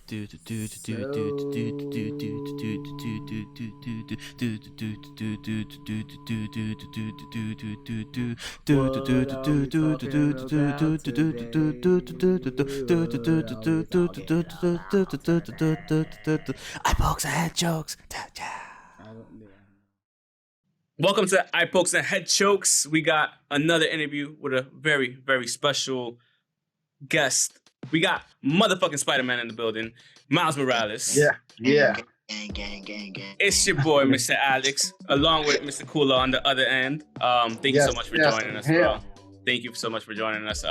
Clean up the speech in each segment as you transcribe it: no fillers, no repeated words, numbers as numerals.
Eyeballs and head jokes. Welcome to Eye Pokes and Head Chokes. We got another interview with a very, very special guest. We got motherfucking Spider-Man in the building, Miles Morales. Yeah. Gang. It's your boy, Mr. Alex, along with Mr. Kula on the other end. Thank you so much for joining us, bro. Thank you so much for joining us.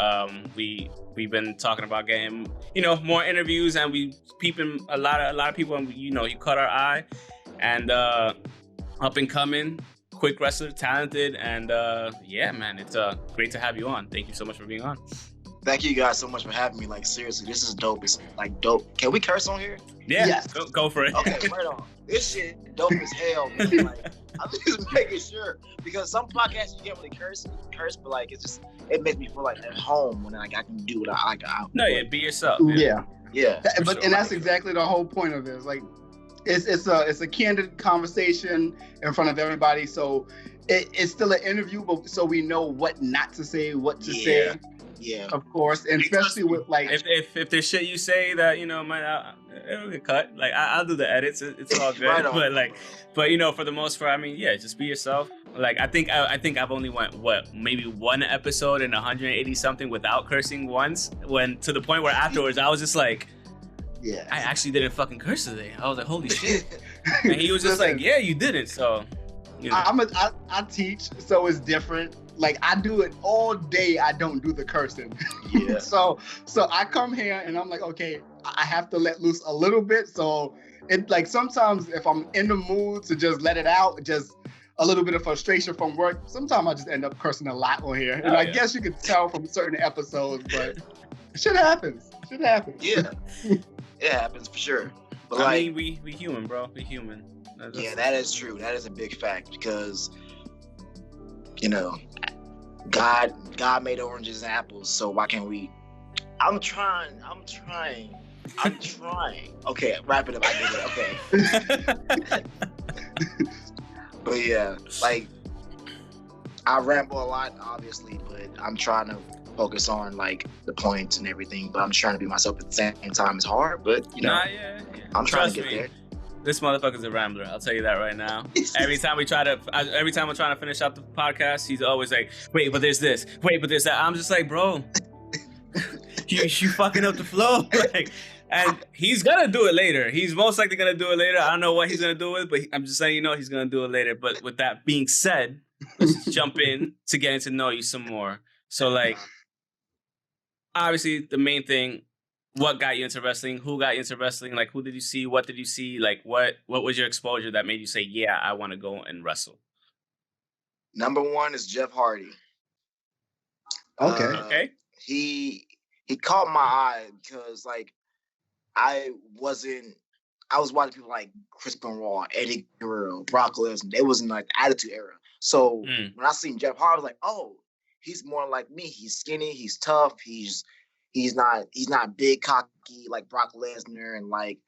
We've been talking about getting, more interviews, and we peeping a lot of people, and you caught our eye, and up and coming, quick wrestler, talented, and yeah, man, it's great to have you on. Thank you so much for being on. Thank you guys so much for having me. Like, seriously, this is dope. It's like dope. Can we curse on here? Yeah, yes. Go for it. Okay, right on. This shit dope as hell, man. Like, I'm just making sure, because some podcasts you can't really curse, but like it makes me feel like at home when I can do what I like. Yeah, be yourself. Man. Yeah. And that's exactly the whole point of it. It's like it's a candid conversation in front of everybody, so it's still an interview, but so we know what not to say, what to say. Yeah, of course, and especially with like if there's shit you say that might it'll get cut. Like I'll do the edits. It's all good. Right but for the most part, just be yourself. Like I think I've only went maybe one episode in 180 something without cursing once. When to the point where afterwards I was just like, yeah, I actually didn't fucking curse today. I was like, holy shit. And he was just like, yeah, you didn't. So I teach, so it's different. Like I do it all day. I don't do the cursing. Yeah. so I come here and I'm like, okay, I have to let loose a little bit. So it like sometimes if I'm in the mood to just let it out, just a little bit of frustration from work, sometimes I just end up cursing a lot on here. And I guess you could tell from certain episodes, but shit happens. Yeah. It happens for sure. But we human, bro. We human. Yeah, that is true. That is a big fact, because God made oranges and apples, so why can't we? I'm trying. Okay, wrap it up. I get it. Okay. But yeah, like I ramble a lot, obviously, but I'm trying to focus on like the points and everything. But I'm trying to be myself at the same time. It's hard, but I'm trying to get there. This motherfucker's a rambler. I'll tell you that right now. Every time I'm trying to finish out the podcast, he's always like, "Wait, but there's this. Wait, but there's that." I'm just like, bro, you fucking up the flow. Like, and he's gonna do it later. He's most likely gonna do it later. I don't know what he's gonna do with, but I'm just saying, he's gonna do it later. But with that being said, let's just jump in to getting to know you some more. So, like, obviously, the main thing. What got you into wrestling? Who got you into wrestling? Like, who did you see? What did you see? Like, what was your exposure that made you say, yeah, I want to go and wrestle? Number one is Jeff Hardy. Okay. He caught my eye because, like, I was watching people like Chris Benoit, Eddie Guerrero, Brock Lesnar. They was in, like, the Attitude Era. So when I seen Jeff Hardy, I was like, oh, he's more like me. He's skinny. He's tough. He's not big cocky like Brock Lesnar and like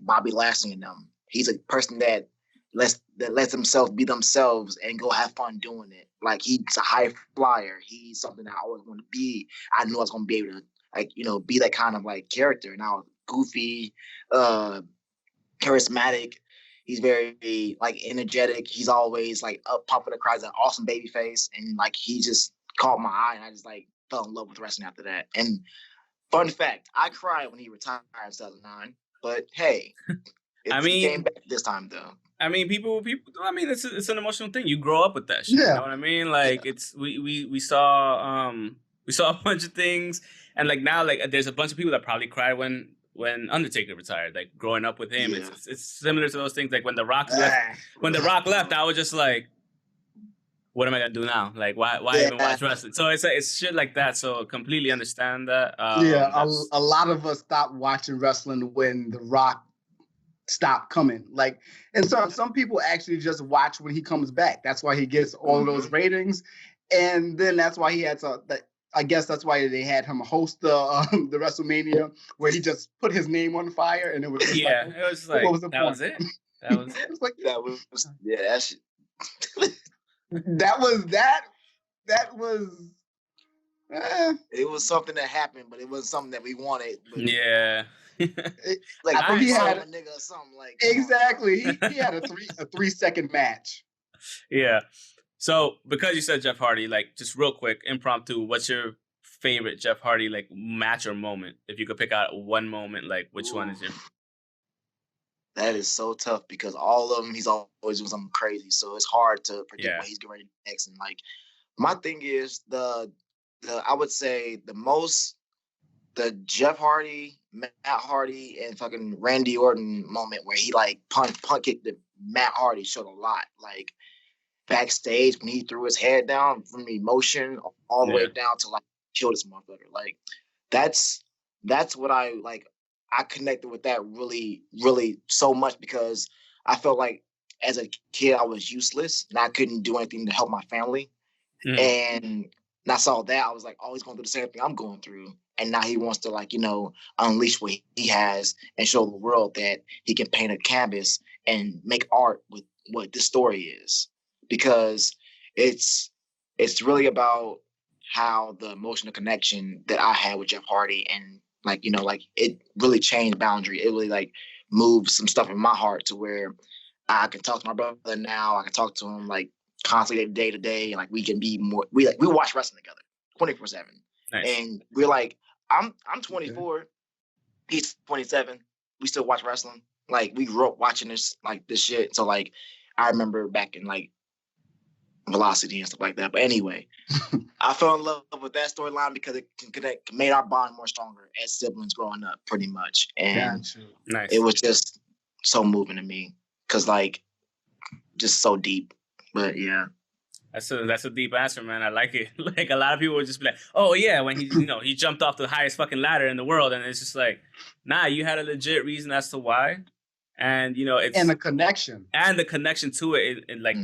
Bobby Lashley and them. He's a person that lets themselves be themselves and go have fun doing it. Like, he's a high flyer. He's something that I always want to be. I knew I was gonna be able to be that kind of like character. And I was goofy, charismatic. He's very like energetic. He's always like up pumping the crowd. He's an awesome baby face, and like he just caught my eye, and I just like fell in love with wrestling after that. And fun fact, I cried when he retired in 2009. But hey, he came back this time though. I mean, people. I mean, it's an emotional thing. You grow up with that shit. Yeah. You know what I mean? Like, it's we saw a bunch of things, and like now, like there's a bunch of people that probably cried when Undertaker retired. Like, growing up with him, it's similar to those things. Like when The Rock left. When The Rock left, I was just like, what am I gonna do now? Like, why even watch wrestling? So it's shit like that. So completely understand that. A lot of us stopped watching wrestling when The Rock stopped coming. Like, and some people actually just watch when he comes back. That's why he gets all those ratings, and then that's why he had to. I guess that's why they had him host the WrestleMania, where he just put his name on fire, and it was just Yeah, like, it was like what was the that point? was it. That was it. It's like That was that shit. that was. It was something that happened, but it wasn't something that we wanted. But Yeah. like I think he had a nigga or something like exactly. He had a 3-second match. Yeah. So because you said Jeff Hardy, like just real quick, impromptu, what's your favorite Jeff Hardy like match or moment? If you could pick out one moment, like which one is your? That is so tough because all of them, he's always doing something crazy. So it's hard to predict what he's getting ready to do next. And like, my thing is the I would say the Jeff Hardy, Matt Hardy, and fucking Randy Orton moment where he like punt kicked the Matt Hardy showed a lot. Like backstage when he threw his head down from emotion all the way down to like kill this motherfucker. Like that's what I like. I connected with that really, really so much because I felt like as a kid I was useless and I couldn't do anything to help my family. And I saw that I was like, oh, he's going through the same thing I'm going through. And now he wants to like, unleash what he has and show the world that he can paint a canvas and make art with what this story is. Because it's really about how the emotional connection that I had with Jeff Hardy and like it really changed boundary. It really like moved some stuff in my heart to where I can talk to my brother now. I can talk to him like constantly day to day, and like we can be more. We watch wrestling together 24/7, and we're like, I'm 24, he's 27. We still watch wrestling. Like we grew up watching this shit. So like I remember back in like Velocity and stuff like that. But anyway, I fell in love with that storyline because it made our bond more stronger as siblings growing up, pretty much. And it was just so moving to me because like just so deep. But yeah. That's a deep answer, man. I like it. Like a lot of people would just be like, "Oh yeah," when he he jumped off the highest fucking ladder in the world, and it's just like, nah, you had a legit reason as to why, and it's and the connection to it, like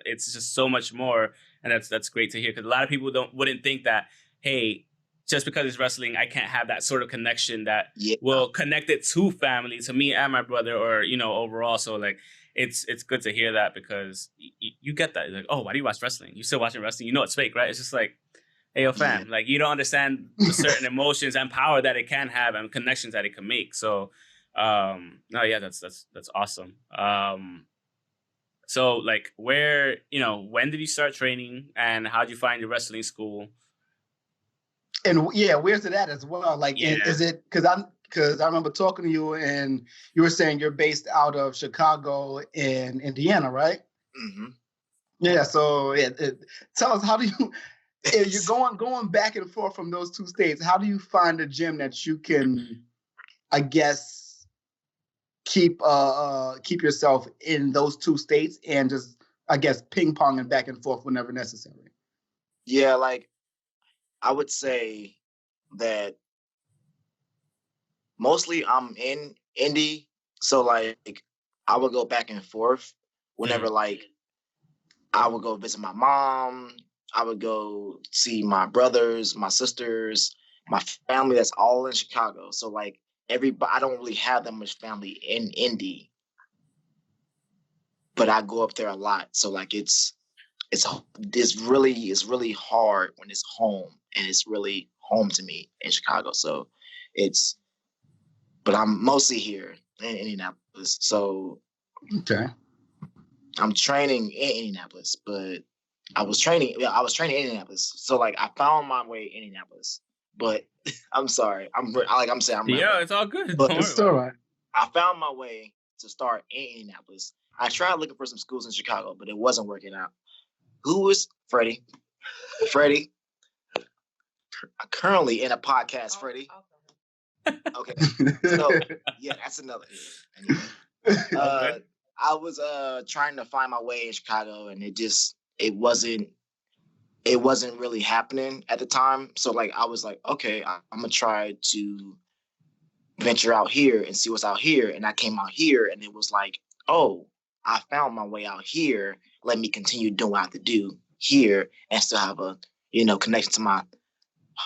it's just so much more, and that's great to hear because a lot of people wouldn't think that, hey, just because it's wrestling, I can't have that sort of connection that will connect it to family, to me and my brother, or overall. So like. It's good to hear that because you get that. You're like, oh, why do you watch wrestling? You still watching wrestling? You know it's fake, right? It's just like, hey, yo, fam. Like, you don't understand the certain emotions and power that it can have and connections that it can make. So, no, yeah, that's awesome. So, like, where, when did you start training and how'd you find your wrestling school? And yeah, where's it at as well? Like, is it because I remember talking to you and you were saying you're based out of Chicago in Indiana, right? Mm-hmm. Yeah. So tell us, how do you, if you're going back and forth from those two states, how do you find a gym that you can, I guess, keep yourself in those two states and just, I guess, ping ponging back and forth whenever necessary? Yeah, like I would say that mostly I'm in Indy, so like I would go back and forth whenever like I would go visit my mom, I would go see my brothers, my sisters, my family that's all in Chicago. So like I don't really have that much family in Indy, but I go up there a lot. So like it's really hard when it's home, and it's really home to me in Chicago. So but I'm mostly here in Indianapolis. So I'm training in Indianapolis, but I was training in Indianapolis. So like I found my way in Indianapolis, but I'm sorry. I'm saying yeah, it's all good. But it's all right. I found my way to start in Indianapolis. I tried looking for some schools in Chicago, but it wasn't working out. Who was Freddie? Freddie. Currently in a podcast, Freddie. Okay. So yeah, that's another. Anyway. I was trying to find my way in Chicago, and it wasn't really happening at the time. So like I was like, okay, I'm gonna try to venture out here and see what's out here. And I came out here, and it was like, oh, I found my way out here. Let me continue doing what I have to do here and still have a connection to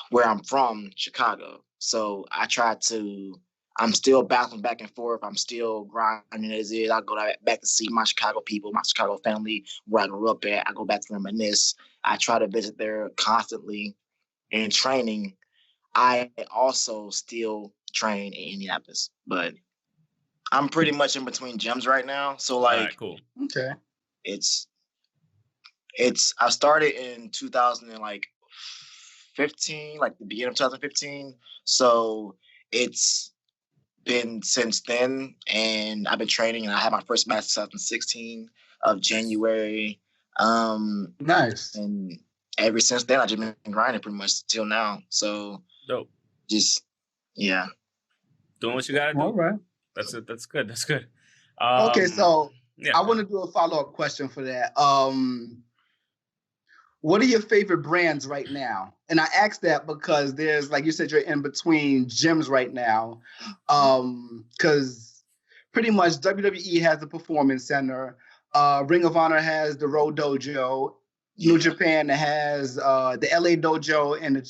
where I'm from, Chicago. So I'm still bouncing back and forth. I'm still grinding as is. I go back to see my Chicago people, my Chicago family, where I grew up at. I go back to reminisce. I try to visit there constantly. In training, I also still train in Indianapolis, but I'm pretty much in between gyms right now. So All right, cool. Okay. I started in 2015, like the beginning of 2015. So it's been since then, and I've been training, and I had my first match 2016 of January. Nice. And ever since then, I've just been grinding pretty much till now. So dope. Just doing what you gotta do. All right. That's it. That's good. That's good. Okay, so I want to do a follow-up question for that. What are your favorite brands right now? And I ask that because there's, like you said, you're in between gyms right now. Because pretty much WWE has the Performance Center. Ring of Honor has the Road Dojo. New Japan has the LA Dojo and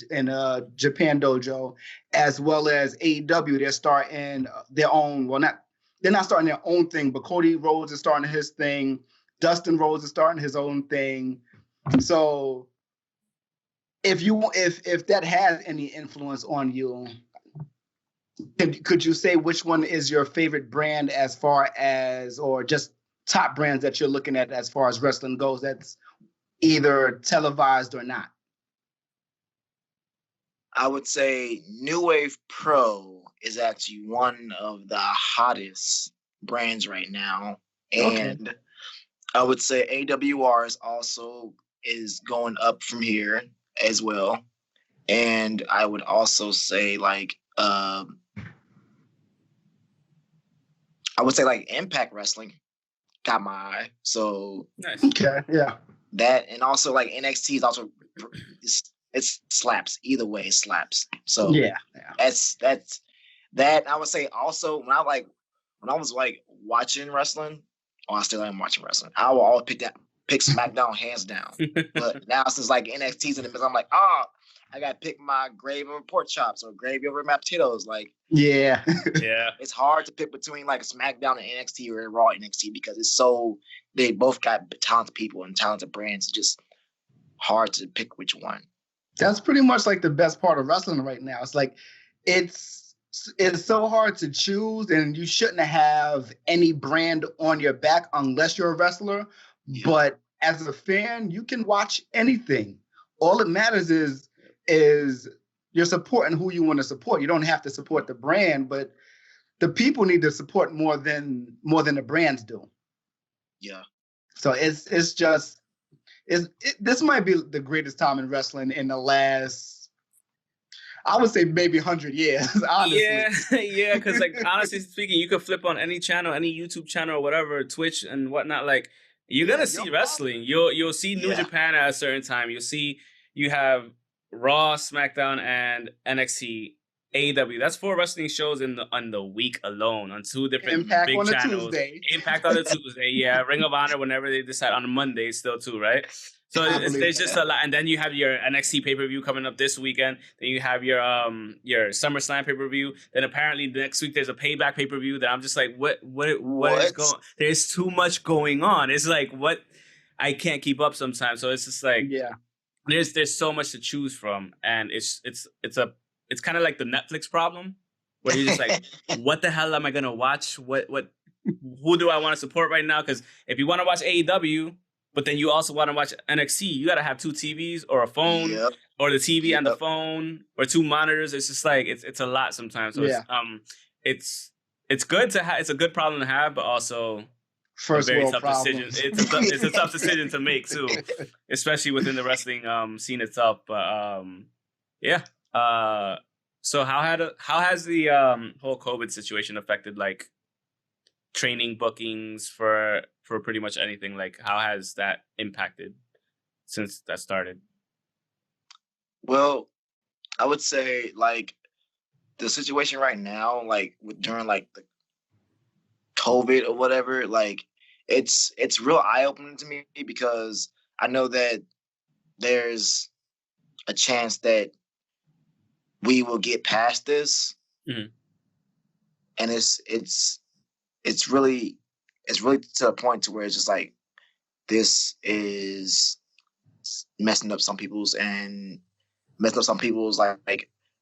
Japan Dojo, as well as AEW. They're starting their own. Well, they're not starting their own thing, but Cody Rhodes is starting his thing. Dustin Rhodes is starting his own thing. So, if that has any influence on you, could you say which one is your favorite brand as far as, or just top brands that you're looking at as far as wrestling goes? That's either televised or not. I would say New Wave Pro is actually one of the hottest brands right now, and I would say AWR is going up from here as well, and I would also say I would say Impact Wrestling got my eye. So nice. Okay, yeah. That, and also NXT is also it slaps either way. It slaps. So that's that. I would say also when I was watching wrestling, I still am watching wrestling. I will always pick SmackDown hands down. But now since NXT's in the middle, I'm I gotta pick my gravy over pork chops or gravy over mashed potatoes. Yeah. It's hard to pick between SmackDown and NXT or Raw NXT because they both got talented people and talented brands. It's just hard to pick which one. That's pretty much the best part of wrestling right now. It's so hard to choose, and you shouldn't have any brand on your back unless you're a wrestler. Yeah. But as a fan, you can watch anything. All that matters is you're supporting who you want to support. You don't have to support the brand, but the people need to support more than the brands do. Yeah. So this might be the greatest time in wrestling in the last, I would say maybe 100 years, honestly. Yeah, because honestly speaking, you could flip on any channel, any YouTube channel or whatever, Twitch and whatnot. You're gonna see wrestling. You'll see New Japan at a certain time. You have Raw, SmackDown, and NXT, AEW. That's 4 wrestling shows on the week alone on 2 different Impact big on channels. Tuesday. Impact on a Tuesday, yeah. Ring of Honor whenever they decide on a Monday still too, right? So there's just a lot, and then you have your NXT pay-per-view coming up this weekend. Then you have your SummerSlam pay-per-view. Then apparently next week there's a Payback pay-per-view. That I'm just what is going? There's too much going on. It's what I can't keep up sometimes. So it's just there's so much to choose from, and it's kind of like the Netflix problem, where you're just what the hell am I gonna watch? Who do I want to support right now? Because if you want to watch AEW, but then you also want to watch NXT, you gotta have 2 TVs or a phone, or the TV and the phone, or 2 monitors. It's just it's a lot sometimes. So it's good to have. It's a good problem to have, but also first world decision. It's a tough decision to make too, especially within the wrestling scene itself. But so how has the whole COVID situation affected training bookings for pretty much anything? How has that impacted since that started? Well, I would say the situation right now, during the COVID or whatever, it's real eye-opening to me because I know that there's a chance that we will get past this. Mhm. And it's really to a point to where it's just like, this is messing up some people's like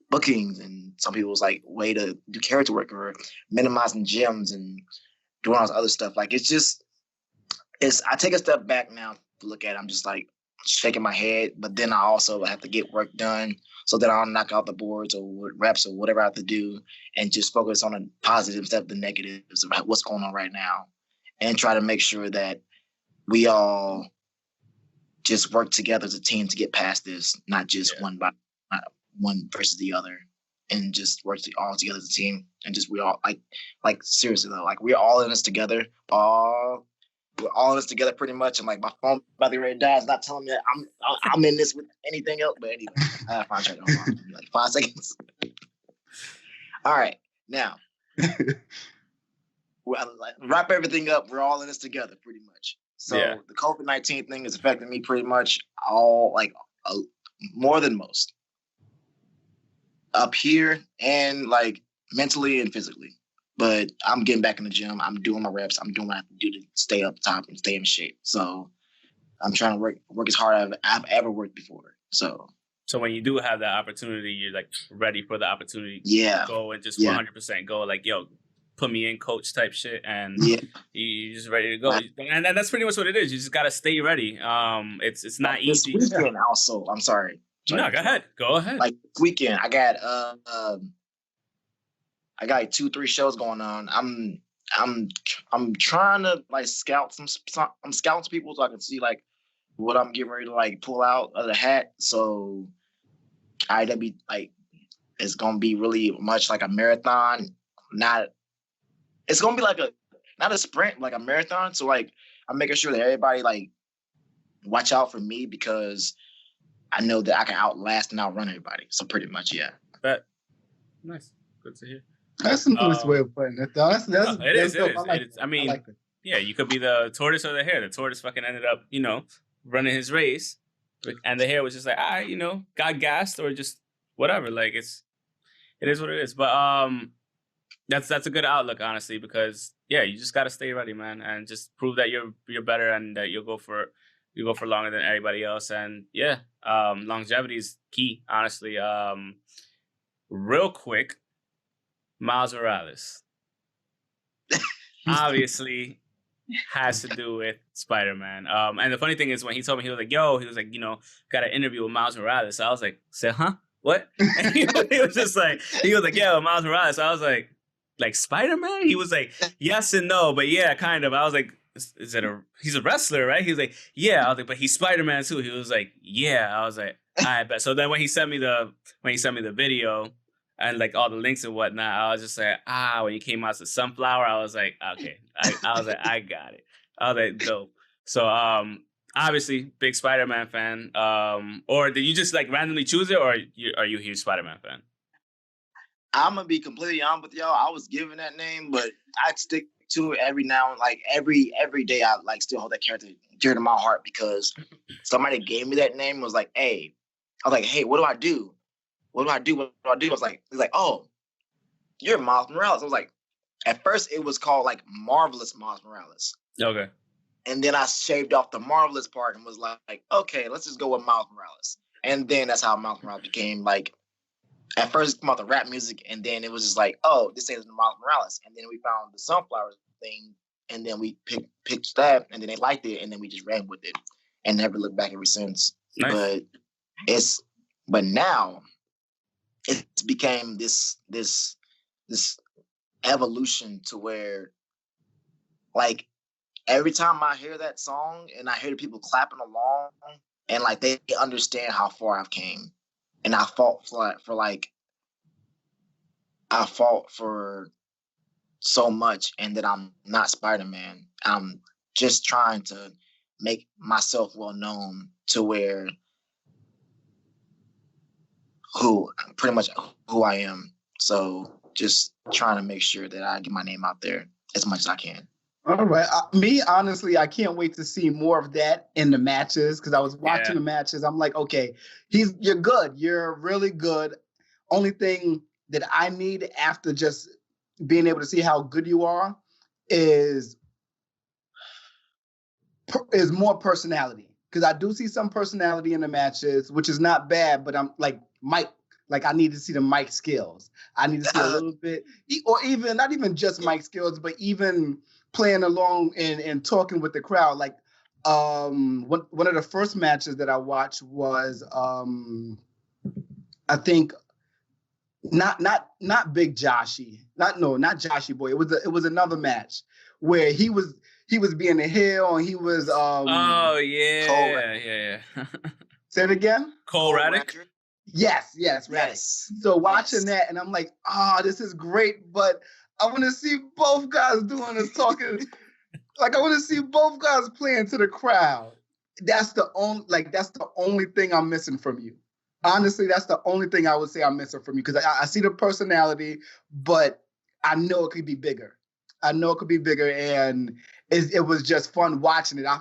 bookings, and some people's like way to do character work, or minimizing gems and doing all this other stuff. Like, I take a step back now to look at it. I'm just like shaking my head, but then I also have to get work done so that I'll knock out the boards or reps or whatever I have to do, and just focus on the positive instead of the negatives about what's going on right now, and try to make sure that we all just work together as a team to get past this, not just one versus the other, and just work all together as a team, and just we all like seriously though, like we're all in this together. We're all in this together pretty much, and like my phone about to be ready to die. It's not telling me that I'm in this with anything else. But anyway, I have to find check on like 5 seconds. All right, now we'll wrap everything up. We're all in this together pretty much. So the COVID-19 thing is affecting me pretty much more than most up here, and like mentally and physically. But I'm getting back in the gym. I'm doing my reps. I'm doing what I have to do to stay up top and stay in shape. So I'm trying to work as hard as I've ever worked before. So when you do have that opportunity, you're like ready for the opportunity. Yeah. Go and just 100% go. Like, yo, put me in, coach type shit, and you're just ready to go. And that's pretty much what it is. You just gotta stay ready. It's not easy. This weekend also, I'm sorry. No, go ahead. Go ahead. Like this weekend, I got 2-3 shows going on. I'm trying to like scout I'm scouting some people so I can see like what I'm getting ready to like pull out of the hat. So IW like it's gonna be really much like a marathon. It's gonna be like not a sprint, like a marathon. So like I'm making sure that everybody like watch out for me, because I know that I can outlast and outrun everybody. So pretty much, yeah. But nice, good to hear. That's a nice way of putting it, though. It is. I mean, like it. Yeah, you could be the tortoise or the hare. The tortoise fucking ended up, running his race, and the hare was just like, got gassed or just whatever. Like it is what it is. But that's a good outlook, honestly, because you just gotta stay ready, man, and just prove that you're better and that you'll go for longer than everybody else. And longevity is key, honestly. Real quick. Miles Morales obviously has to do with Spider-Man. And the funny thing is, when he told me, he was like, got an interview with Miles Morales. So I was like, huh? What? And he was just like, yeah, Miles Morales. So I was like Spider-Man? He was like, yes and no, but yeah, kind of. I was like, he's a wrestler, right? He was like, yeah. I was like, but he's Spider-Man too. He was like, yeah. I was like, I bet. So then when he sent me the video, and like all the links and whatnot, I was just like, when you came out as a sunflower, I was like, okay. I was like, I got it. I was like, dope. So obviously, big Spider-Man fan. Or did you just like randomly choose it, or are you a huge Spider-Man fan? I'm gonna be completely honest with y'all. I was given that name, but I stick to it every now and like every day. I like still hold that character dear to my heart, because somebody gave me that name and was like, hey. I was like, hey, what do I do? What do I do? I was like, he's like, oh, you're Miles Morales. I was like, at first it was called like Marvelous Miles Morales. Okay. And then I shaved off the Marvelous part and was like, okay, let's just go with Miles Morales. And then that's how Miles Morales became like, at first it came out the rap music, and then it was just like, oh, this is Miles Morales. And then we found the sunflower thing, and then we picked that, and then they liked it, and then we just ran with it and never looked back ever since. Nice. But now it's became this evolution to where, like, every time I hear that song and I hear the people clapping along, and like they understand how far I've came, and I fought for so much, and that I'm not Spider-Man. I'm just trying to make myself well known to where pretty much who I am. So just trying to make sure that I get my name out there as much as I can. All right. Me, honestly, I can't wait to see more of that in the matches, because I was watching the matches. I'm like, okay, you're good. You're really good. only thing that I need after just being able to see how good you are is more personality. Because I do see some personality in the matches, which is not bad, but I'm like Mike. Like I need to see the mic skills. I need to see a little bit, or even not even just mic skills, but even playing along and talking with the crowd. Like one of the first matches that I watched was I think not Big Joshy, not Joshy Boy. It was another match where he was being a heel and he was oh yeah. Say it again. Cole Raddick. Yes, Raddick. So watching that, and I'm like, this is great, but I want to see both guys doing this talking. Like I want to see both guys playing to the crowd. That's the only thing I'm missing from you. Honestly, that's the only thing I would say I'm missing from you, because I see the personality, but I know it could be bigger. And it was just fun watching it. I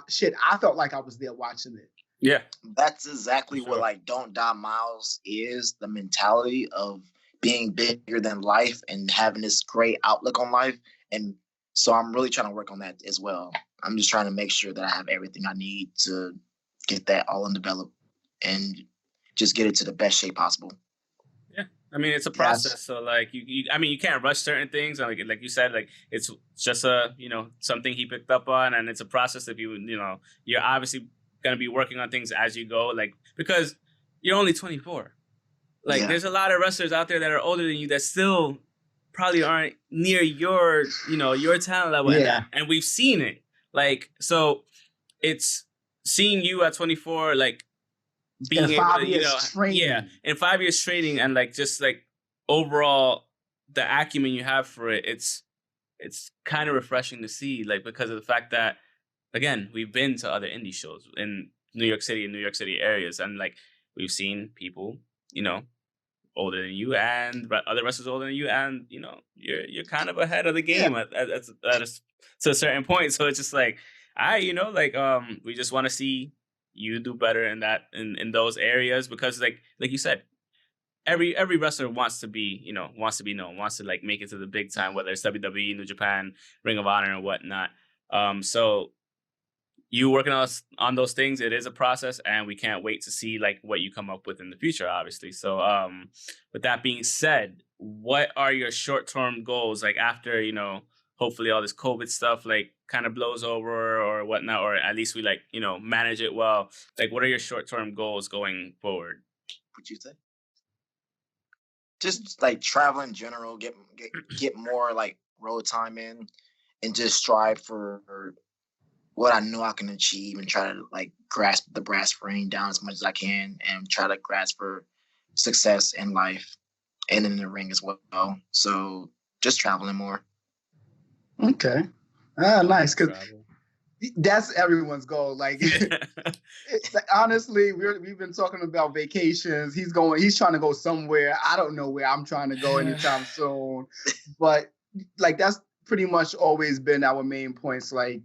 felt like I was there watching it. Yeah. That's exactly what like Don't Die Miles is, the mentality of being bigger than life and having this great outlook on life. And so I'm really trying to work on that as well. I'm just trying to make sure that I have everything I need to get that all undeveloped and just get it to the best shape possible. Yeah. I mean, it's a process. So like you can't rush certain things. Like you said, like it's just something he picked up on, and it's a process. If you're obviously going to be working on things as you go, like, because you're only 24. Like there's a lot of wrestlers out there that are older than you that still probably aren't near your talent level. Yeah. And we've seen it. Like, so it's seeing you at 24, like being able to, in 5 years training, and like, just like overall the acumen you have for it, it's kind of refreshing to see, like, because of the fact that, again, we've been to other indie shows in New York City and New York City areas, and like we've seen people, older than you and other wrestlers older than you, and you're kind of ahead of the game at to a certain point. So it's just like, we just want to see you do better in that in those areas, because like you said, every wrestler wants to be known, wants to like make it to the big time, whether it's WWE, New Japan, Ring of Honor, and whatnot. So you working on those things, it is a process, and we can't wait to see like what you come up with in the future, obviously. So with that being said, what are your short-term goals, like after hopefully all this COVID stuff like kind of blows over or whatnot, or at least we like manage it well? Like, what are your short-term goals going forward? What'd you say? Just like travel in general, get more like road time in, and just strive for what I know I can achieve, and try to like grasp the brass ring down as much as I can, and try to grasp for success in life and in the ring as well. So just traveling more. Okay. Nice. Because that's everyone's goal. Like, honestly, we've been talking about vacations. He's trying to go somewhere. I don't know where I'm trying to go anytime soon. But like, that's pretty much always been our main points. Like,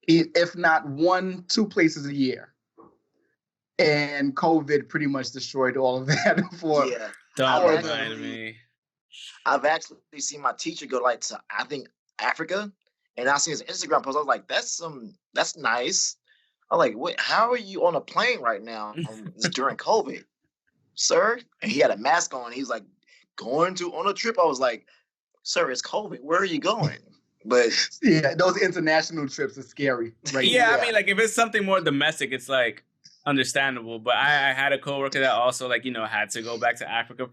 if not 1-2 places a year. And COVID pretty much destroyed all of that for don't remind me. I've actually seen my teacher go like to, I think, Africa, and I seen his Instagram post. I was like, that's nice. I'm like, wait, how are you on a plane right now during COVID, sir? And he had a mask on. He's like, going on a trip. I was like, sir, it's COVID. Where are you going? But yeah, those international trips are scary. Right? I mean, like if it's something more domestic, it's like understandable. But I had a coworker that also like had to go back to Africa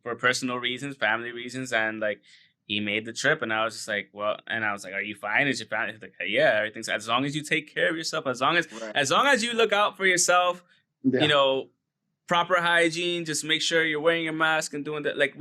for personal reasons, family reasons, and like he made the trip, and I was just like, well, and I was like, are you fine? Is your family? He's like, yeah, everything's, as long as you take care of yourself, as long as you look out for yourself, proper hygiene, just make sure you're wearing your mask and doing that. Like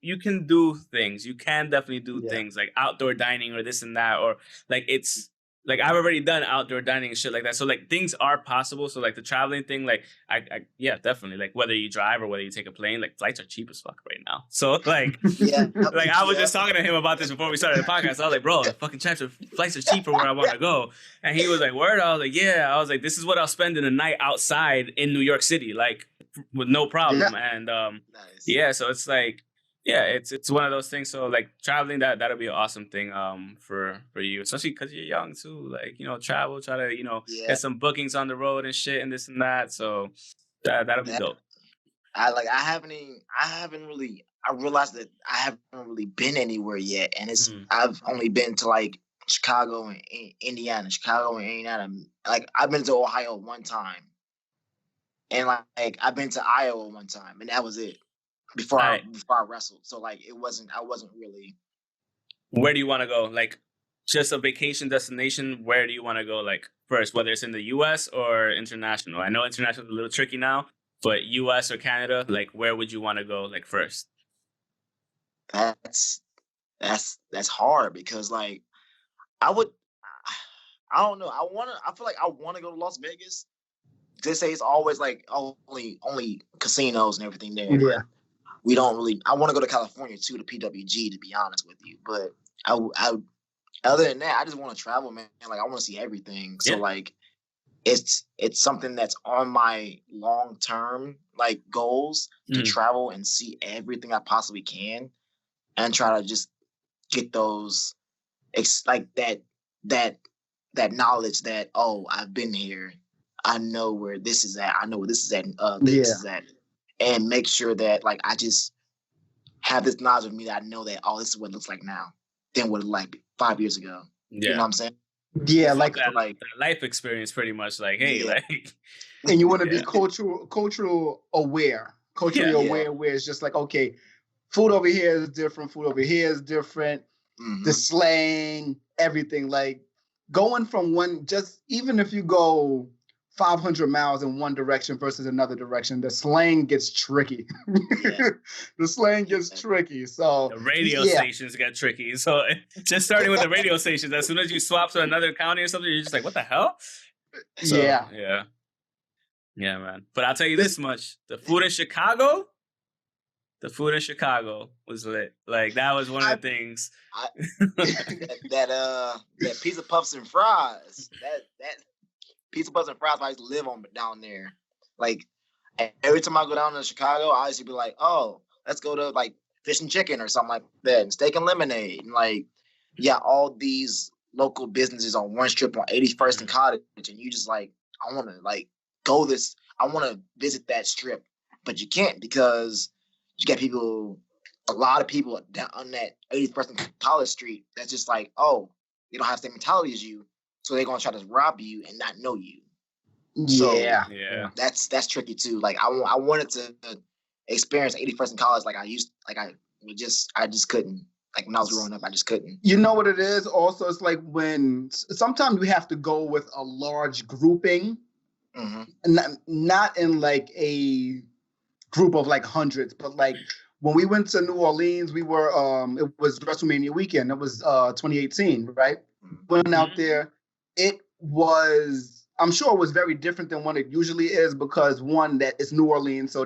you can do things. You can definitely do things like outdoor dining or this and that, or like it's like I've already done outdoor dining and shit like that. So like things are possible. So like the traveling thing, like I definitely, like whether you drive or whether you take a plane, like flights are cheap as fuck right now. So like like I was just talking to him about this before we started the podcast. I was like, bro, the fucking flights are cheap for where I want to go. And he was like, word? I was like, yeah. I was like, this is what I'll spend in a night outside in New York City. Like with no problem. And Nice. so it's like, it's one of those things. So like traveling, that'll be an awesome thing for you, especially because you're young too. Like, travel, try to Yeah. get some bookings on the road and shit and this and that. So that'll be That dope. I realized that I haven't really been anywhere yet, and I've only been to like Chicago and Indiana. Like I've been to Ohio one time, and like I've been to Iowa one time, and that was it. Before I wrestled, so like I wasn't really. Where do you want to go? Like, just a vacation destination. Where do you want to go? Like first, whether it's in the U.S. or international. I know international is a little tricky now, but U.S. or Canada, like where would you want to go? Like first. That's hard because like I don't know. I feel like I want to go to Las Vegas. They say it's always like only casinos and everything there. Yeah. We don't really. I want to go to California too, to PWG, to be honest with you. But I other than that, I just want to travel, man. Like I want to see everything. So like, it's something that's on my long term like goals to travel and see everything I possibly can, and try to just get those like that knowledge that I've been here. I know where this is at. I know where this is at. This is at. And make sure that like I just have this knowledge of me that I know that this is what it looks like now than what it looked like 5 years ago. Yeah. You know what I'm saying? Yeah, like that life experience, pretty much. Like, hey, like, and you want to be cultural aware, where it's just like, okay, food over here is different. Food over here is different. The slang, everything. Like going from even if you go 500 miles in one direction versus another direction, the slang gets tricky. The slang gets tricky. So the radio stations get tricky. So just starting with the radio stations, as soon as you swap to another county or something, you're just like, what the hell? So, yeah, man. But I'll tell you this much: the food in Chicago was lit. Like that was one of the things. That pizza puffs and fries. That pizza puffs and fries I used to live on down there. Like every time I go down to Chicago, I used to be like, oh, let's go to like fish and chicken or something like that, and steak and lemonade, and like all these local businesses on one strip on 81st and Cottage, and you just like, I want to like go this. I want to visit that strip, but you can't because you got a lot of people down on that 81st and College Street that's just like, oh, they don't have the same mentality as you. So they're gonna try to rob you and not know you. So that's tricky too. Like I wanted to experience 81st and College like I just couldn't. Like when I was growing up, I just couldn't. You know what it is? Also, it's like when sometimes we have to go with a large grouping, not in like a group of like hundreds, but like when we went to New Orleans, we were it was WrestleMania weekend. It was 2018, right? Went out there. It was, I'm sure it was very different than what it usually is because one, that it's New Orleans, so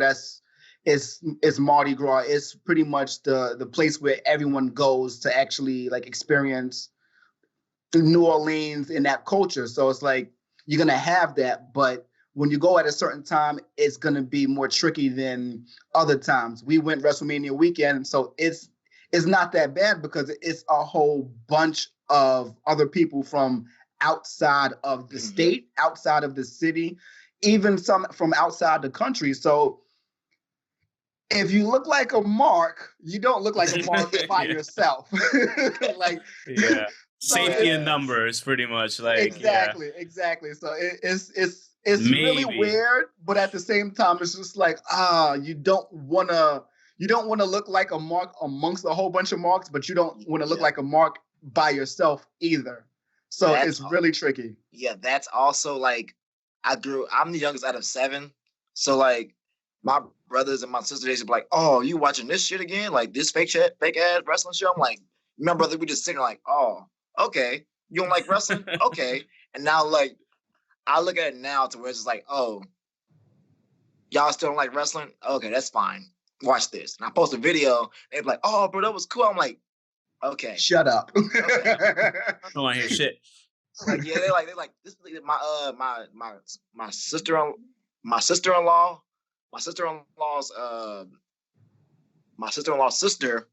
it's Mardi Gras. It's pretty much the place where everyone goes to actually like experience New Orleans in that culture. So it's like you're gonna have that, but when you go at a certain time, it's gonna be more tricky than other times. We went WrestleMania weekend, so it's not that bad because it's a whole bunch of other people from outside of the state, outside of the city, even some from outside the country. So if you look like a mark, you don't look like a mark by yourself. Like safety in numbers, pretty much. Like exactly. So it's really weird, but at the same time, it's just like you don't want to look like a mark amongst a whole bunch of marks, but you don't want to look like a mark by yourself either. So it's really tricky. Yeah, that's also like I'm the youngest out of 7. So like my brothers and my sisters, they be like, oh, you watching this shit again? Like this fake ass wrestling show? I'm like, my brother, we just sitting like, oh, okay. You don't like wrestling? Okay. And now like I look at it now to where it's just like, oh, y'all still don't like wrestling? Okay, that's fine. Watch this. And I post a video, they're like, oh, bro, that was cool. I'm like, okay. Shut up. Okay. I don't want to hear shit. Like, yeah, they're like this. My sister-in-law my sister-in-law's sister,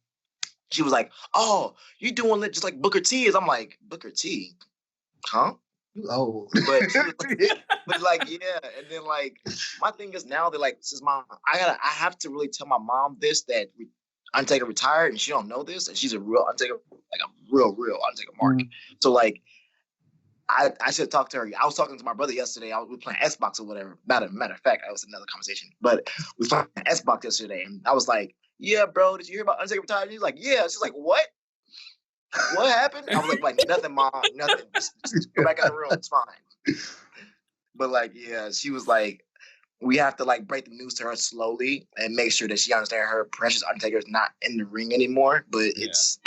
she was like, "Oh, you doing it just like Booker T is?" I'm like, Booker T, huh? You old. But like, yeah. And then like, my thing is now that like, since I have to really tell my mom this, that Undertaker retired, and she don't know this, and she's a real Undertaker, like a real Undertaker mark. So like, I should talk to her. I was talking to my brother yesterday. We were playing Xbox or whatever. Matter of fact, that was another conversation. But we playing Xbox yesterday, and I was like, "Yeah, bro, did you hear about Undertaker retired?" He's like, "Yeah." She's like, "What? What happened?" I was like, "Nothing, Mom. Nothing. Just go back in the room. It's fine." But like, yeah, she was like, we have to like break the news to her slowly and make sure that she understands her precious Undertaker is not in the ring anymore. But it's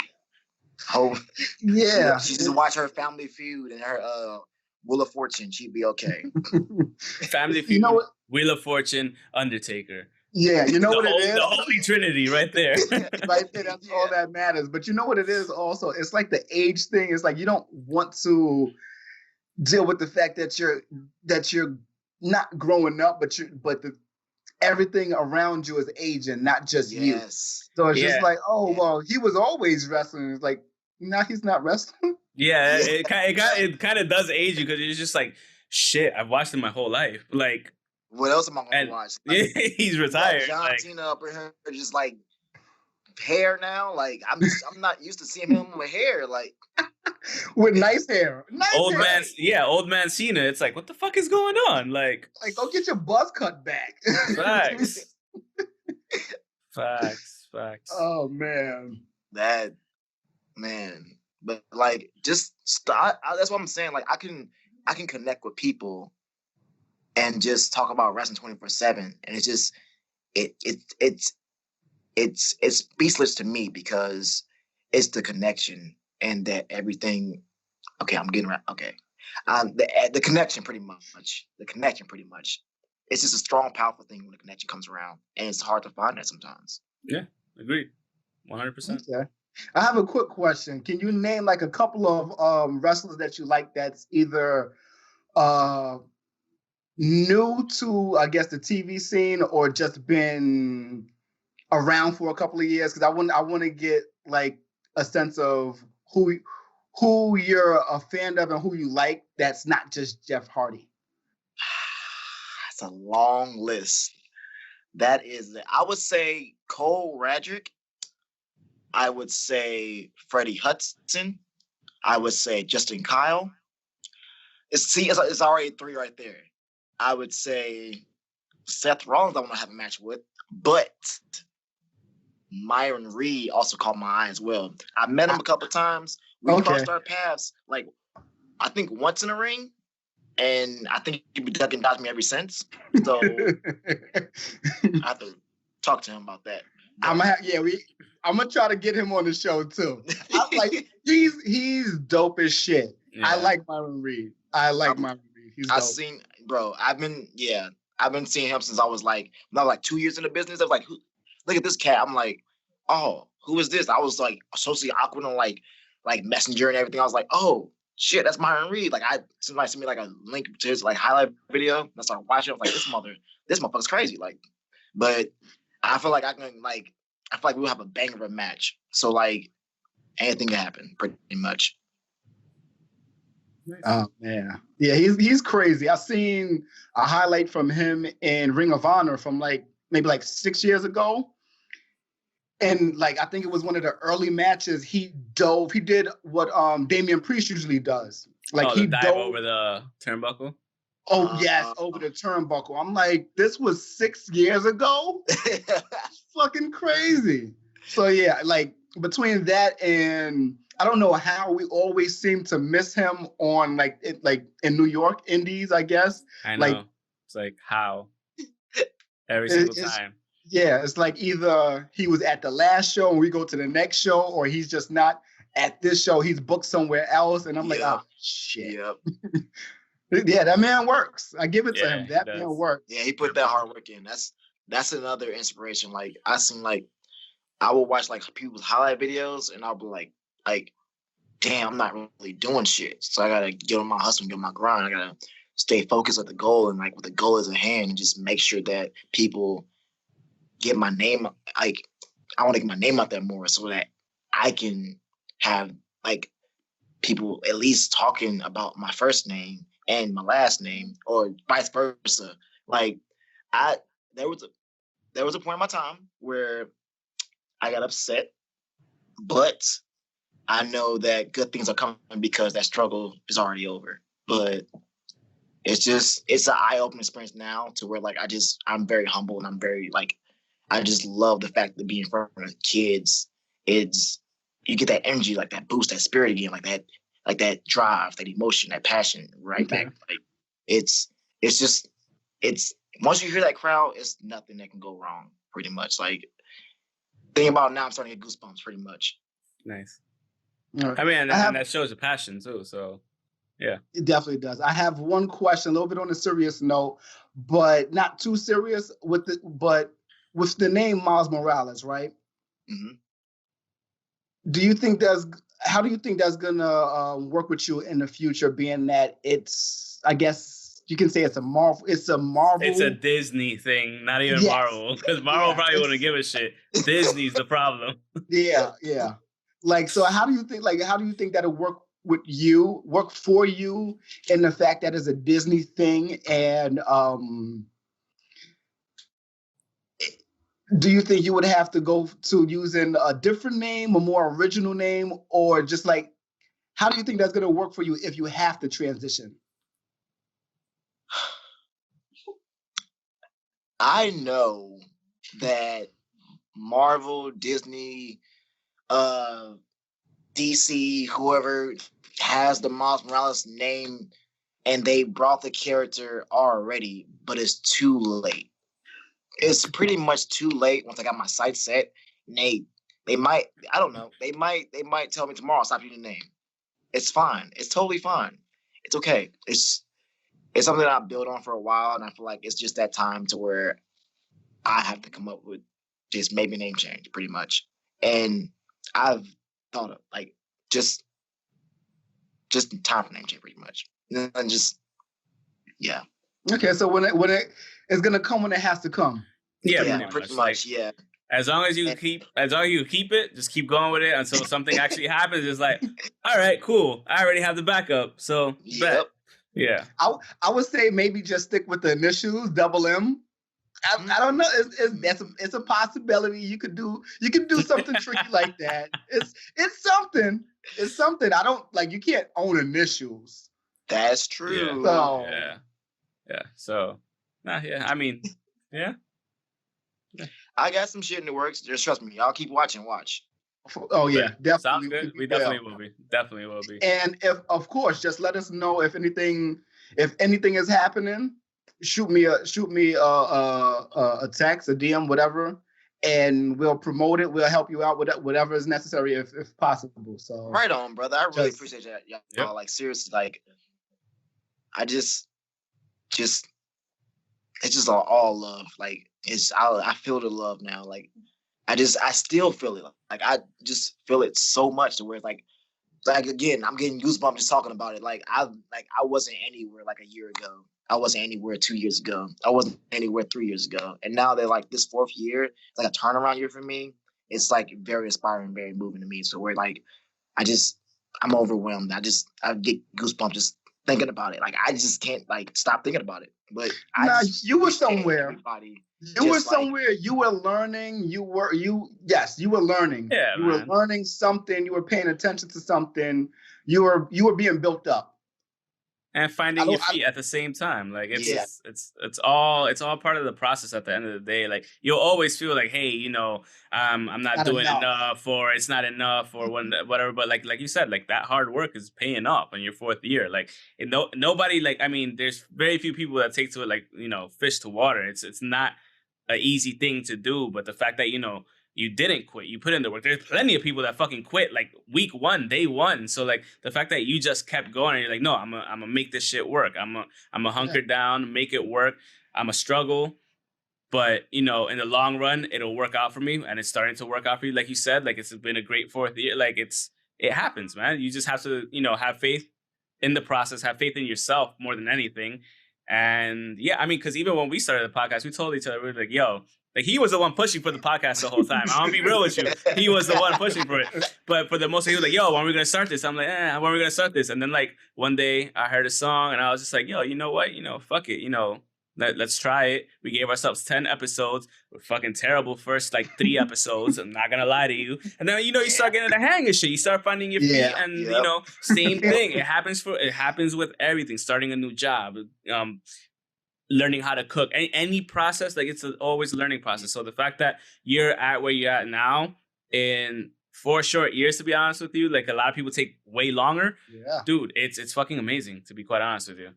yeah, she just watch her Family Feud and her Wheel of Fortune. She'd be okay. Family Feud, Wheel of Fortune, Undertaker. Yeah, you know what it is? The Holy Trinity right there. Right there, that's all that matters. But you know what it is also? It's like the age thing. It's like you don't want to deal with the fact that you're not growing up, but everything around you is aging, not just you. So it's just like, well, he was always wrestling. It's like, now he's not wrestling. Yeah, it kind of does age you, because it's just like, shit, I've watched him my whole life. Like, what else am I gonna watch? Like, he's retired. John Cena up in her just like hair now. Like I'm not used to seeing him with hair. Like with nice hair. Old man Cena. It's like, what the fuck is going on? Like go get your buzz cut back. Facts. Oh man. But like, just start. That's what I'm saying. Like I can connect with people and just talk about wrestling 24/7, and it's just it's speechless to me, because it's the connection and that everything. Okay, I'm getting right. Okay, the connection pretty much. The connection pretty much. It's just a strong, powerful thing when the connection comes around, and it's hard to find that sometimes. Yeah, agreed, 100%. Okay. I have a quick question. Can you name like a couple of wrestlers that you like that's either new to, I guess, the TV scene, or just been around for a couple of years? Because I want to get like a sense of who you're a fan of and who you like. That's not just Jeff Hardy. It's a long list. That is, I would say Cole Radrick. I would say Freddie Hudson. I would say Justin Kyle. It's already 3 right there. I would say Seth Rollins I want to have a match with, but Myron Reed also caught my eye as well. I met him a couple times. We crossed our paths, like, I think once in a ring, and I think he'd be ducking dodging me ever since. So I have to talk to him about that. I'm gonna try to get him on the show too. I'm like, he's dope as shit. Yeah. I like Myron Reed. Myron Reed. He's dope. I've been seeing him since I was like 2 years in the business. I was like, look at this cat. I'm like, oh, who is this? I was like socially awkward on like Messenger and everything. I was like, oh shit, that's Myron Reed. Like somebody sent me like a link to his like highlight video. I started watching. I was like, this motherfucker's crazy. Like, but I feel like we'll have a banger of a match. So like anything can happen pretty much. Oh man. Yeah, he's crazy. I seen a highlight from him in Ring of Honor from maybe 6 years ago. And like I think it was one of the early matches. He did what Damian Priest usually does. Like he dove over the turnbuckle. Oh yes, over the turnbuckle. I'm like, this was 6 years ago. Fucking crazy. So yeah, like between that and I don't know how we always seem to miss him on like in New York Indies, I guess. I know. It's like how every single time. Yeah, it's like either he was at the last show and we go to the next show, or he's just not at this show. He's booked somewhere else, and I'm like, oh shit. Yep. Yeah, that man works. I give it to him. That man works. Yeah, he put that hard work in. That's another inspiration. Like I seen I will watch like people's highlight videos, and I'll be like, damn, I'm not really doing shit. So I gotta get on my hustle and get on my grind. I gotta stay focused with the goal and like with the goal is at hand, and just make sure that people get my name. Like I want to get my name out there more so that I can have like people at least talking about my first name and my last name, or vice versa. Like there was a point in my time where I got upset, but I know that good things are coming because that struggle is already over. But it's an eye-opening experience now to where like I'm very humble, and I'm very like I just love the fact that being in front of kids, you get that energy, like that boost, that spirit again, like that drive, that emotion, that passion right back. Like it's once you hear that crowd, it's nothing that can go wrong pretty much. Like thinking about it now, I'm starting to get goosebumps pretty much. Nice. I mean, and that shows a passion too. So, yeah, it definitely does. I have one question, a little bit on a serious note, but not too serious. With the name Miles Morales, right? Mm-hmm. How do you think that's gonna work with you in the future? Being that it's, I guess you can say it's a Marvel. It's a Disney thing, not even Marvel, because Marvel probably wouldn't give a shit. Disney's the problem. Yeah. Like, so how do you think that'll work for you in the fact that it's a Disney thing? And do you think you would have to go to using a different name, a more original name, or just like, how do you think that's going to work for you if you have to transition? I know that Marvel, Disney, DC, whoever has the Miles Morales name, and they brought the character already, but it's too late. It's pretty much too late once I got my sights set. And they might, I don't know, they might tell me tomorrow, stop using the name. It's fine. It's totally fine. It's okay. It's something that I've built on for a while, and I feel like it's just that time to where I have to come up with just maybe a name change, pretty much. And I've thought of like just time for name change, pretty much, and just yeah. Okay, so when it's gonna come when it has to come. Yeah, pretty much. Yeah. As long as you keep it, just keep going with it until something actually happens. It's like, all right, cool. I already have the backup, so yep. Yeah. I would say maybe just stick with the initials, double M. I don't know. It's a possibility. You could do something tricky like that. It's something. It's something. I don't like. You can't own initials. That's true. So yeah. So yeah. I mean, yeah. I got some shit in the works. Just trust me. Y'all keep watching. Watch. Oh yeah, definitely. Sounds good. We definitely will be. Definitely will be. And if, of course, just let us know if anything is happening. Shoot me a text, a DM, whatever, and we'll promote it. We'll help you out with whatever is necessary if possible. So right on, brother. I really appreciate that, y'all. Yep. Like seriously, like I just it's just all love. Like I feel the love now. Like I still feel it. Like I just feel it so much to where it's like again, I'm getting goosebumps just talking about it. Like I wasn't anywhere like a year ago. I wasn't anywhere 2 years ago. I wasn't anywhere 3 years ago. And now they're like this fourth year, it's like a turnaround year for me. It's like very inspiring, very moving to me. So we're like, I'm overwhelmed. I get goosebumps just thinking about it. Like I just can't like stop thinking about it. But you were somewhere. You were somewhere. You were learning. You were learning. Yeah, you were learning something. You were paying attention to something. You were being built up. And finding your feet at the same time, like it's all part of the process. At the end of the day, like you'll always feel like, hey, I'm not doing enough, or it's not enough, or whatever. But like you said, like that hard work is paying off in your fourth year. Like nobody, like I mean, there's very few people that take to it like fish to water. It's not an easy thing to do, but the fact that you didn't quit. You put in the work. There's plenty of people that fucking quit like week 1, day 1. So like the fact that you just kept going and you're like, no, I'm gonna make this shit work. I'm a hunker down, make it work. I'm a struggle, but in the long run, it'll work out for me, and it's starting to work out for you. Like you said, like it's been a great fourth year. Like it happens, man. You just have to have faith in the process, have faith in yourself more than anything. And yeah, I mean, because even when we started the podcast, we told each other, we were like, yo, like he was the one pushing for the podcast the whole time. I'm gonna be real with you. He was the one pushing for it. But for the most, he was like, yo, when are we gonna start this? I'm like, when are we gonna start this? And then like one day I heard a song and I was just like, yo, you know what? Fuck it. Let's try it. We gave ourselves 10 episodes. We're fucking terrible first like 3 episodes. I'm not gonna lie to you. And then you start getting the hang of shit. You start finding your feet, and same thing. It happens with everything. Starting a new job, learning how to cook. Any process, like it's always a learning process. So the fact that you're at where you're at now in 4 short years, to be honest with you, like a lot of people take way longer. Yeah, dude, it's fucking amazing, to be quite honest with you.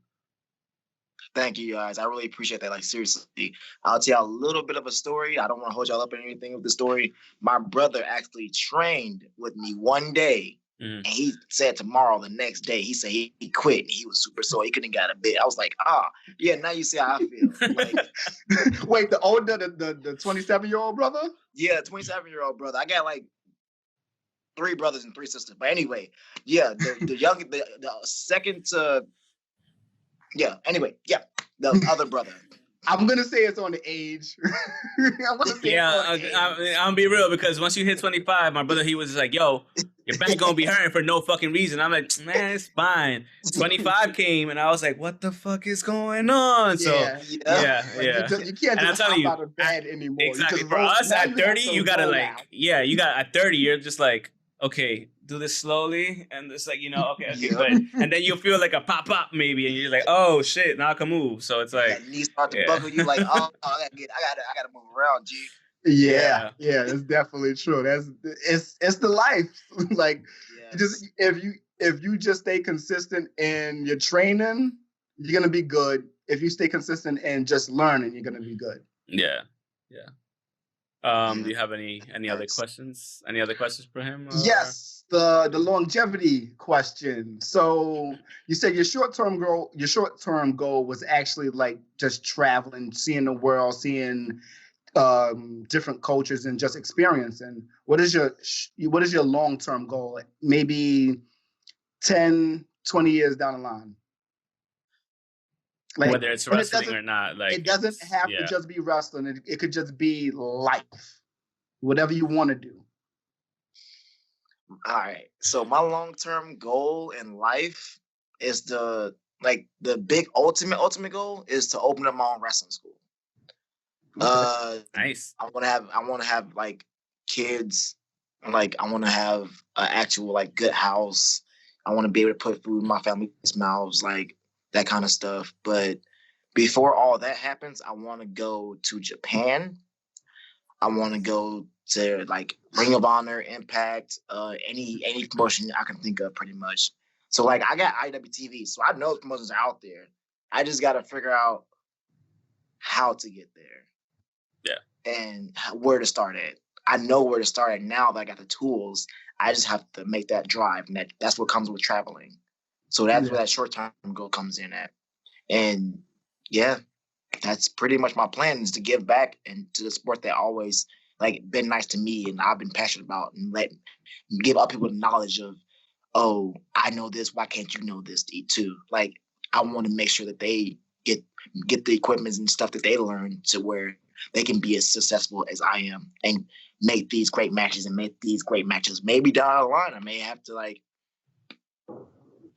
Thank you, guys. I really appreciate that. Like, seriously, I'll tell y'all a little bit of a story. I don't want to hold y'all up on anything with the story. My brother actually trained with me one day, and he said tomorrow, the next day, he said he quit. And he was super sore. He couldn't get a bit. I was like, yeah, now you see how I feel. Like, wait, the 27-year-old brother? Yeah, 27-year-old brother. I got like 3 brothers and 3 sisters. But anyway, yeah, the second to... Yeah. Anyway, the other brother. I'm gonna say it's on the age. I'm gonna be real, because once you hit 25, my brother, he was just like, "Yo, your back gonna be hurting for no fucking reason." I'm like, "Man, it's fine." 25 came, and I was like, "What the fuck is going on?" So yeah. You can't just hop out of bed anymore. Exactly. For us at 30, you gotta at 30, you're just like, okay, do this slowly, and it's like, okay, good. And then you'll feel like a pop maybe, and you're like, oh shit, now I can move. So it's like knees start to buckle. You like, I gotta move around, G. Yeah, it's definitely true. It's the life. Like, just if you just stay consistent in your training, you're gonna be good. If you stay consistent in just learning, you're gonna be good. Yeah. Do you have any other questions? Any other questions for him? Or? Yes, the longevity question. So you said your short-term goal was actually like just traveling, seeing the world, seeing different cultures, and just experiencing. What is your long-term goal? Maybe 10, 20 years down the line. Like, whether it's wrestling or not, like it doesn't have to just be wrestling. It could just be life, whatever you want to do. All right. So my long-term goal in life is the big ultimate goal is to open up my own wrestling school. Nice. I want to have like kids. Like, I want to have an actual like good house. I want to be able to put food in my family's mouths, like that kind of stuff. But before all that happens, I want to go to Japan. I want to go to like Ring of Honor, Impact, any promotion I can think of, pretty much. So like, I got IWTV, so I know promotions are out there. I just got to figure out how to get there. Yeah. And where to start at. I know where to start at now that I got the tools. I just have to make that drive, and that's what comes with traveling. So that's where that short-term goal comes in at. And yeah, that's pretty much my plan, is to give back and to the sport that always like been nice to me and I've been passionate about, and give other people the knowledge of, oh, I know this, why can't you know this too? Like, I want to make sure that they get the equipment and stuff that they learn to where they can be as successful as I am and make these great matches Maybe down the line I may have to like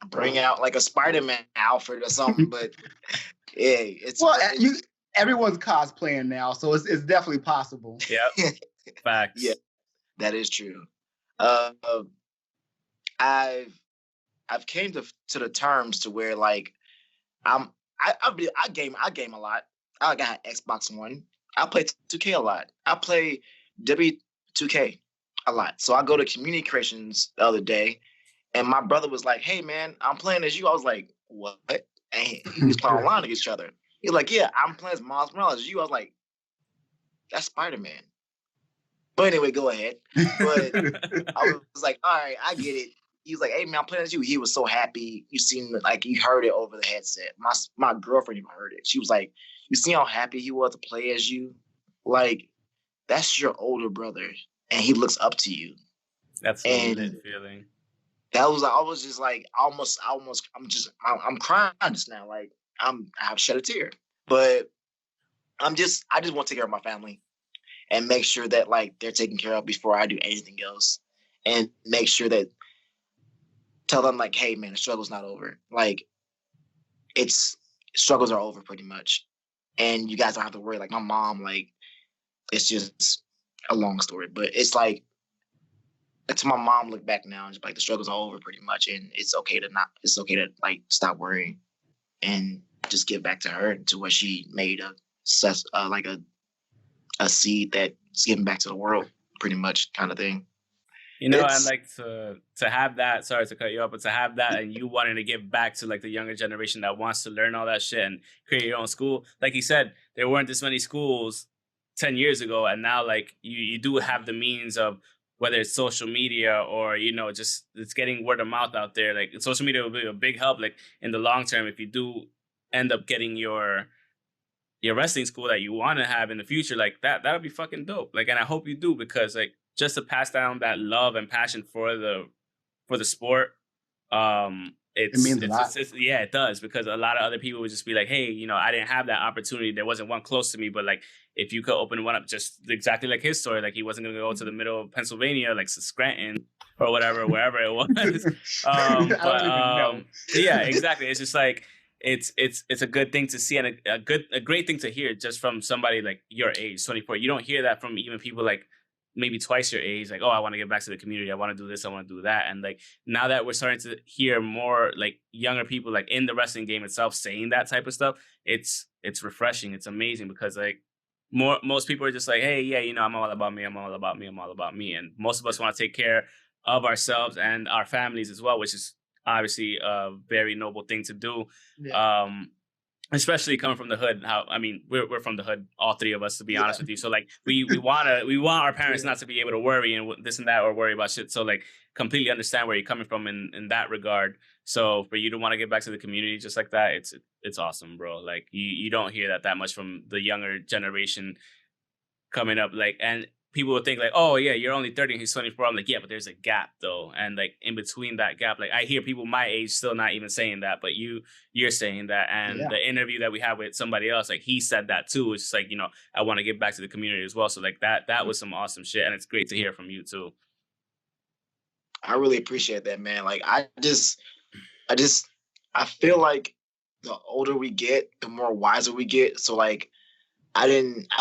bring out like a Spider-Man outfit or something, but everyone's cosplaying now, so it's definitely possible. Yeah, facts. Yeah, that is true. I've came to the terms to where like I game a lot. I got Xbox One. I play 2K a lot. I play W2K a lot. So I go to community creations the other day, and my brother was like, "Hey man, I'm playing as you." I was like, "What?" And he was playing online against each other. He was like, "Yeah, I'm playing as Miles Morales as you." I was like, "That's Spider-Man." But anyway, go ahead. But I was like, "All right, I get it." He was like, "Hey man, I'm playing as you." He was so happy. You seemed like you heard it over the headset. My girlfriend even heard it. She was like, "You see how happy he was to play as you? Like, that's your older brother, and he looks up to you." That's a lit feeling. that was, I was just like, I'm crying just now. Like, I have shed a tear. But I just want to take care of my family and make sure that like they're taken care of before I do anything else. And make sure that, tell them like, hey man, the struggle's not over. Like, struggles are over pretty much. And you guys don't have to worry. Like my mom, like, it's just a long story. But it's like, to my mom, look back now and just like the struggles are over pretty much, and it's okay to like stop worrying and just give back to her, to what she made like a seed that's giving back to the world, pretty much, kind of thing. You know, I'd like to have that. Sorry to cut you off, but to have that, and you wanting to give back to like the younger generation that wants to learn all that shit and create your own school. Like you said, there weren't this many schools 10 years ago, and now like you do have the means of, whether it's social media or, you know, just it's getting word of mouth out there. Like social media will be a big help, like in the long term, if you do end up getting your wrestling school that you want to have in the future, like that would be fucking dope. Like, and I hope you do, because like just to pass down that love and passion for the sport, it means a lot. Yeah, it does, because a lot of other people would just be like, hey, you know, I didn't have that opportunity. There wasn't one close to me, but like if you could open one up, just exactly like his story, like he wasn't gonna go to the middle of Pennsylvania, like Scranton or whatever, wherever it was. Yeah, exactly. It's just like it's a good thing to see, and a great thing to hear just from somebody like your age, 24. You don't hear that from even people like maybe twice your age, like, oh, I want to get back to the community. I want to do this. I want to do that. And like, now that we're starting to hear more like younger people, like in the wrestling game itself, saying that type of stuff, it's refreshing. It's amazing, because like most people are just like, hey, yeah, you know, I'm all about me. I'm all about me. I'm all about me. And most of us want to take care of ourselves and our families as well, which is obviously a very noble thing to do. Yeah. Especially coming from the hood. We're from the hood, all three of us, to be honest with you. So like we want our parents not to be able to worry and this and that, or worry about shit. So like completely understand where you're coming from in that regard. So for you to want to get back to the community just like that, it's awesome, bro. Like you don't hear that much from the younger generation coming up. Like, and people would think like, oh yeah, you're only 30 and he's 24. I'm like, yeah, but there's a gap though. And like in between that gap, like I hear people my age still not even saying that, but you're saying that. And the interview that we had with somebody else, like he said that too. It's just like, you know, I want to give back to the community as well. So like that was some awesome shit. And it's great to hear from you too. I really appreciate that, man. Like I feel like the older we get, the more wiser we get. So like, I didn't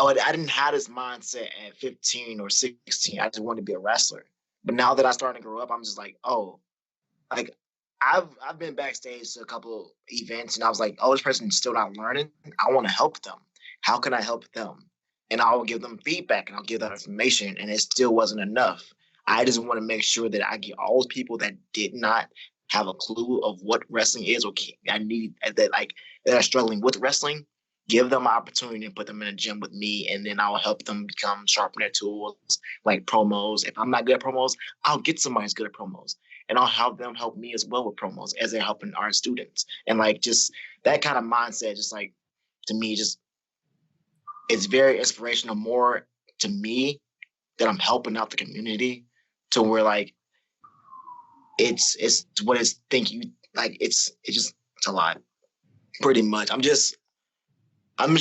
have this mindset at 15 or 16. I just wanted to be a wrestler. But now that I started to grow up, I'm just like, oh, like I've been backstage to a couple events, and I was like, oh, this person's still not learning. I want to help them. How can I help them? And I'll give them feedback and I'll give them information, and it still wasn't enough. I just want to make sure that I get all those people that did not have a clue of what wrestling is, or that are struggling with wrestling. Give them an opportunity and put them in a gym with me, and then I'll help them become sharpen their tools, like promos. If I'm not good at promos, I'll get somebody who's good at promos, and I'll help them help me as well with promos as they're helping our students. And like just that kind of mindset, just like to me, just it's very inspirational. More to me that I'm helping out the community to where like it's what it's thinking like it's a lot, pretty much. I'm just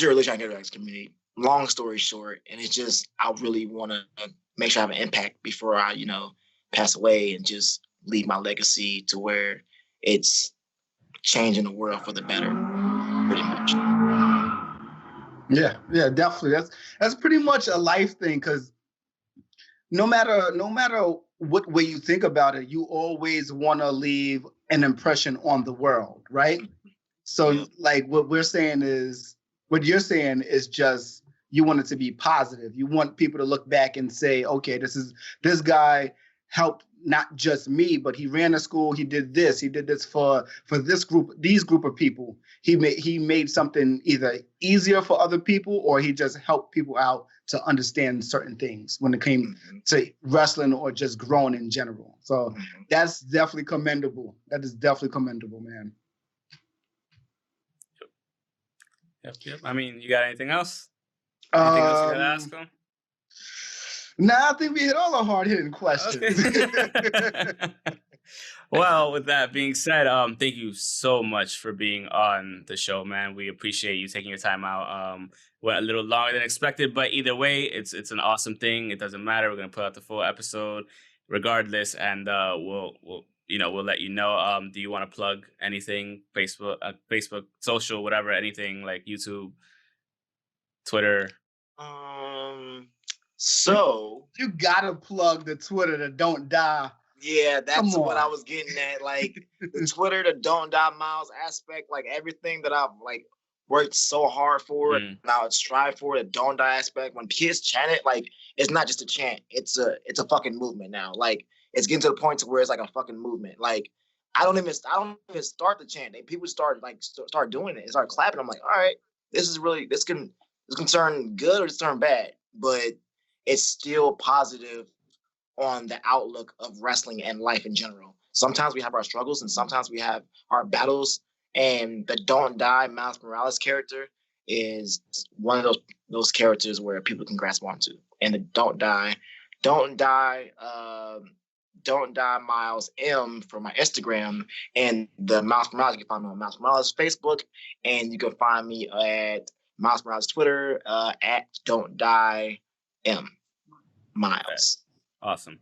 really trying to get back to the community. Long story short, and it's just I really want to make sure I have an impact before I, you know, pass away, and just leave my legacy to where it's changing the world for the better, pretty much. Yeah, definitely. That's pretty much a life thing, because no matter what way you think about it, you always want to leave an impression on the world, right? So like what you're saying is just you want it to be positive. You want people to look back and say, okay, this guy helped not just me, but he ran a school, he did this for these group of people. He made something either easier for other people, or he just helped people out to understand certain things when it came to wrestling or just growing in general. So that's definitely commendable. That is definitely commendable, man. Yep. I mean, you got anything else? Anything else you got to ask them? Nah, I think we hit all the hard-hitting questions. Okay. Well, with that being said, thank you so much for being on the show, man. We appreciate you taking your time out. Went a little longer than expected, but either way, it's an awesome thing. It doesn't matter. We're gonna put out the full episode regardless, and we'll let you know. Do you want to plug anything? Facebook, social, whatever, anything like YouTube, Twitter. So you gotta plug the Twitter that don't die. Yeah, that's what I was getting at. Like the Twitter, the don't die Miles aspect, like everything that I've like worked so hard for, and I would strive for the don't die aspect. When kids chant it, like it's not just a chant; it's a fucking movement now. Like it's getting to the point to where it's like a fucking movement. Like I don't even start the chant. People start doing it and start clapping. I'm like, all right, this can turn good or this turn bad, but it's still positive on the outlook of wrestling and life in general. Sometimes we have our struggles and sometimes we have our battles. And the Don't Die Miles Morales character is one of those characters where people can grasp onto. And the Don't Die Miles M for my Instagram, and the Miles Morales, you can find me on Miles Morales Facebook, and you can find me at Miles Morales Twitter at Don't Die M Miles. Awesome.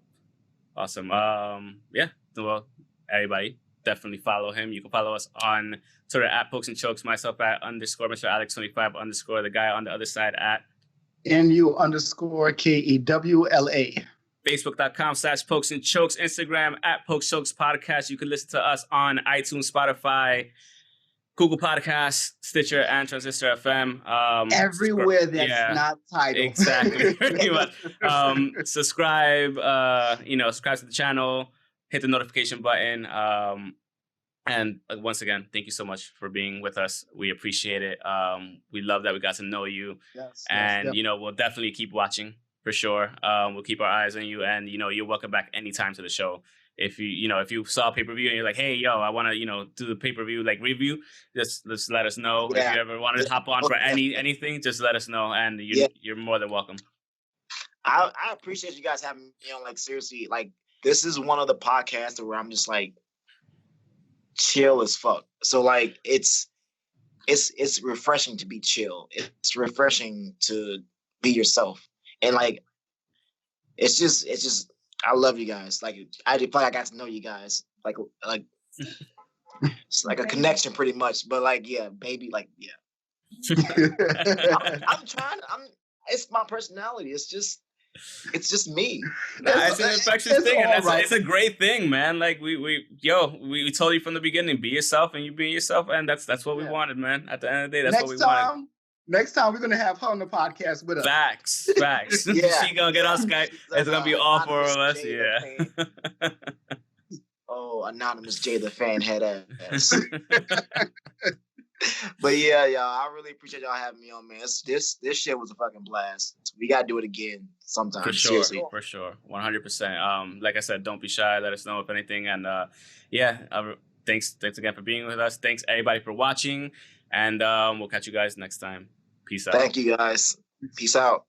Yeah. Well, everybody definitely follow him. You can follow us on Twitter at Pokes and Chokes, myself at _ Mr. Alex 25 _ the guy on the other side at NU _ KEWLA. Facebook.com/Pokes and Chokes. Instagram at Pokes Chokes Podcast. You can listen to us on iTunes, Spotify, Google Podcasts, Stitcher, and Transistor FM. Everywhere that's not titled. Exactly. Pretty much. Subscribe, subscribe to the channel, hit the notification button. And once again, thank you so much for being with us. We appreciate it. We love that we got to know you. Yes, we'll definitely keep watching for sure. We'll keep our eyes on you, and you're welcome back anytime to the show. If you saw a pay-per-view and you're like, hey, yo, I want to, do the pay-per-view like review, just let us know. Yeah. If you ever wanted to hop on for anything, just let us know, and you're more than welcome. I appreciate you guys having me on. Like seriously, like this is one of the podcasts where I'm just like chill as fuck. So like it's refreshing to be chill. It's refreshing to be yourself, and like it's just. I love you guys. Like I feel like I got to know you guys. Like it's like a connection pretty much. But like baby, like I'm trying. It's my personality. It's just me. It's an infectious thing, and it's a great thing, man. Like we told you from the beginning, be yourself, and you be yourself, and that's what we wanted, man. At the end of the day, that's what we wanted. Next time we're gonna have her on the podcast with us. Facts. Yeah. She gonna get on Skype. It's gonna be all four of us. Yeah. Oh, anonymous Jay the fan head ass. But yeah, y'all, I really appreciate y'all having me on, man. This shit was a fucking blast. We gotta do it again sometime. For sure, seriously. For sure, 100%. Like I said, don't be shy. Let us know if anything, and thanks again for being with us. Thanks everybody for watching. And we'll catch you guys next time. Peace out. Thank you, guys. Peace out.